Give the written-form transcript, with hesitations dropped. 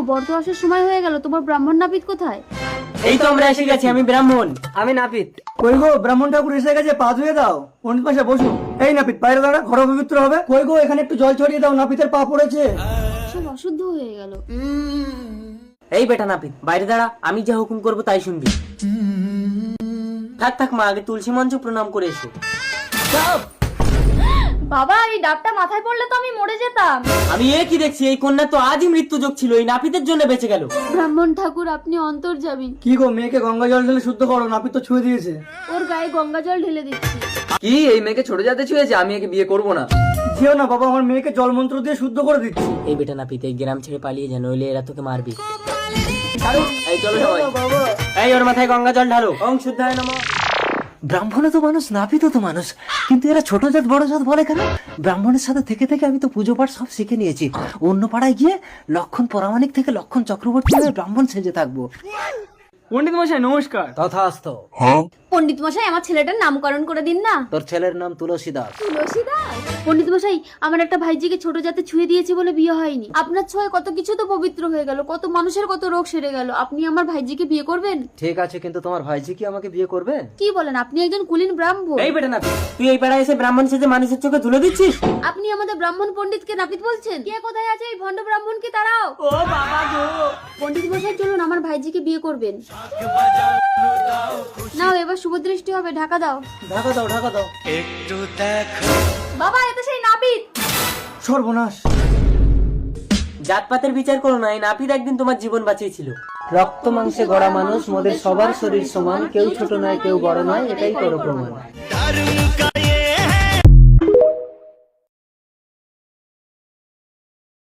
বর তো আসার সময় হয়ে গেল, তোমার ব্রাহ্মণ নাপিত কোথায়? এই তো আমরা এসে গেছি, আমি ব্রাহ্মণ। আমি নাপিত। কই গো, ব্রাহ্মণ ঠাকুর এসে গেছে, পা ধুয়ে দাও। পণ্ডিত মশাই বসুন। এই নাপিত বাইরে দাঁড়া, ঘর পবিত্র হবে। কই গো, এখানে একটু জল ছড়িয়ে দাও, নাপিতের পা পড়েছে। সব অশুদ্ধ হয়ে গেল। এই বেটা নাপিত বাইরে দাঁড়া, আমি যা হুকুম করবো তাই শুনবি। থাক থাক মা, আগে তুলসী মঞ্চ প্রণাম করে এসো। বাবা, এই ডাবটা মাথায় পড়লে তো আমি মরে যেতাম। আমি এ কি দেখছি, এই কন্যা তো আজই মৃত্যু যোগ ছিল, এই নাপিতের জন্য বেঁচে গেল। ব্রাহ্মণ ঠাকুর, আপনি অন্তর যাবেন। কি গো, মেয়েকে গঙ্গা জল ঢেলে শুদ্ধ করো, নাপিত তো ছুঁয়ে দিয়েছে। ওর গায়ে গঙ্গা জল ঢেলে দিচ্ছি। কি এই মেয়েকে ছোট জাতে ছুঁয়েছে? আমি একে বিয়ে করব না। যেও না বাবা, আমার মেয়েকে জল মন্ত্র দিয়ে শুদ্ধ করে দিচ্ছি। এই বেটা নাপিত এই গ্রাম ছেড়ে পালিয়ে যা, নইলে এরা তোকে মারবি। এই চলো সবাই। বাবা, এই ওর মাথায় গঙ্গা জল ঢালো। ওং শুদ্ধায় নমঃ। ব্রাহ্মণও তো মানুষ, নাপিতও তো মানুষ, কিন্তু এরা ছোট জাত বড় জাত বলে কেন? ব্রাহ্মণের সাথে থেকে থেকে আমি তো পুজো পাঠ সব শিখে নিয়েছি। অন্য পাড়ায় গিয়ে লক্ষণ পরামানিক থেকে লক্ষণ চক্রবর্তী হয়ে ব্রাহ্মণ সেজে থাকবো। পণ্ডিত মশাই নমস্কার। তথাস্থ। পণ্ডিত মশাই, আমার ছেলেটার নামকরণ করে দিন না। তোর ছেলের নাম তুলসী দাস। তুলসী দাস? পণ্ডিত মশাই, আমার একটা ভাইজিকে ছোট জাতে ছুঁয়ে দিয়েছি বলে বিয়ে হয়নি। আপনার ছোঁয়ায় কত কিছু তো পবিত্র হয়ে গেল, কত মানুষের কত রোগ সেরে গেল। আপনি আমার ভাইজিকে বিয়ে করবেন? ঠিক আছে, কিন্তু তোমার ভাইজি কি আমাকে বিয়ে করবে? কি বলেন, আপনি একজন কুলীন ব্রাহ্মণ। এই বেটা নাপিত, তুই এই পাড়ায় এসে ব্রাহ্মণ সেজে মানুষের চোখে ধুলে দিচ্ছিস? আপনি আমাদের ব্রাহ্মণ পণ্ডিতকে নাপিত বলছেন? কে কোথায় আছে এই ভণ্ড ব্রাহ্মণকে তাড়াও। ও বাবা গো। পণ্ডিত মশাই চলুন, আমার ভাইজিকে বিয়ে করবেন। নাও, এবার শুভ দৃষ্টি হবে, ঢাকা দাও। ঢাকা দাও, ঢাকা দাও। বাবা, এতে সেই নাপিত। সর্বনাশ। জাতপাতের বিচার করো না, এই নাপিত একদিন তোমার জীবন বাঁচিয়েছিল। রক্ত মাংসে গড়া মানুষ, মোদের সবার শরীর সমান, কেউ ছোট নয় কেউ বড় নয়, এটাই করো প্রমাণ।